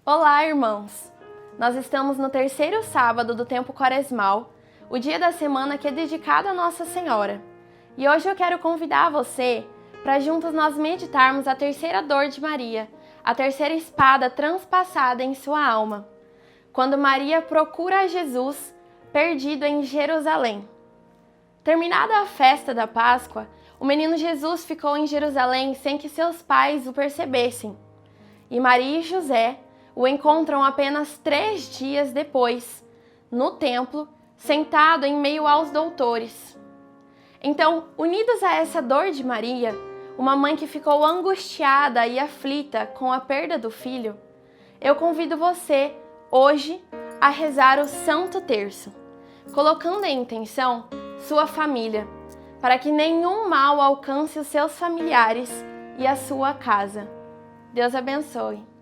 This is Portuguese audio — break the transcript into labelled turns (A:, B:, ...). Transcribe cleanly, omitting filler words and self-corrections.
A: Olá, irmãos! Nós estamos no terceiro sábado do tempo quaresmal, o dia da semana que é dedicado a Nossa Senhora. E hoje eu quero convidar você para juntos nós meditarmos a terceira dor de Maria, a terceira espada transpassada em sua alma, quando Maria procura Jesus perdido em Jerusalém. Terminada a festa da Páscoa, o menino Jesus ficou em Jerusalém sem que seus pais o percebessem. E Maria e José o encontram apenas 3 dias depois, no templo, sentado em meio aos doutores. Então, unidos a essa dor de Maria, uma mãe que ficou angustiada e aflita com a perda do filho, eu convido você, hoje, a rezar o Santo Terço, colocando em intenção sua família, para que nenhum mal alcance os seus familiares e a sua casa. Deus abençoe.